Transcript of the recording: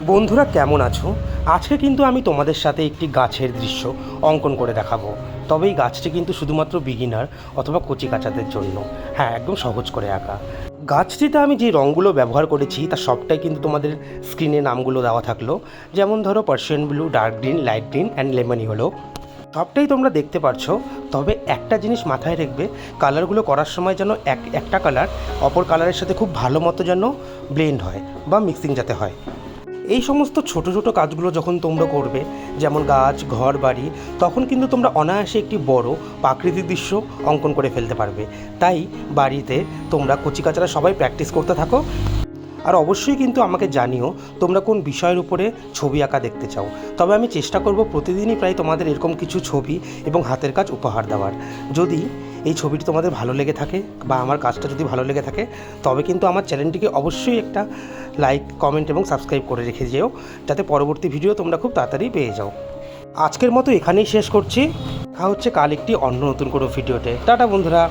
বন্ধুরা কেমন আছো? আজকে কিন্তু আমি তোমাদের সাথে একটি গাছের দৃশ্য অঙ্কন করে দেখাবো। তবে এই গাছটি কিন্তু শুধুমাত্র বিগিনার অথবা কচি কাচাদের জন্য। হ্যাঁ, একদম সহজ করে আঁকা। গাছটিতে আমি যে রঙগুলো ব্যবহার করেছি তার সবটাই কিন্তু তোমাদের স্ক্রিনে নামগুলো দেওয়া থাকলো। যেমন ধরো Persian blue, dark green, light green and lemony হলো। সবটাই তোমরা দেখতে পারছো। তবে একটা জিনিস মাথায় রাখবে, কালারগুলো করার সময় যেন একটা কালার অপর কালারের সাথে খুব ভালো মতো যেন ব্লেন্ড হয় বা মিক্সিং যাতে হয়। এই সমস্ত ছোট ছোট কাজগুলো যখন তোমরা করবে, যেমন গাছ, ঘর, বাড়ি, তখন কিন্তু তোমরা অনায়াসে একটি বড় প্রাকৃতিক দৃশ্য অঙ্কন করে ফেলতে পারবে। তাই বাড়িতে তোমরা কচিকাচারা সবাই প্র্যাকটিস করতে থাকো। আর অবশ্যই কিন্তু আমাকে জানিও তোমরা কোন বিষয়ের উপরে ছবি আঁকা দেখতে চাও। তবে আমি চেষ্টা করব প্রতিদিনই প্রায় তোমাদের এরকম কিছু ছবি এবং হাতের কাজ উপহার দেওয়ার। যদি এই ছবিটি তোমাদের ভালো লেগে থাকে বা আমার কাজটা যদি ভালো লেগে থাকে, তবে কিন্তু আমার চ্যানেলটিকে অবশ্যই একটা লাইক, কমেন্ট এবং সাবস্ক্রাইব করে রেখে যেও, যাতে পরবর্তী ভিডিও তোমরা খুব তাড়াতাড়ি পেয়ে যাও। আজকের মতো এখানেই শেষ করছি। দেখা হচ্ছে কাল একটি অন্য নতুন কোনো ভিডিওতে। টাটা বন্ধুরা।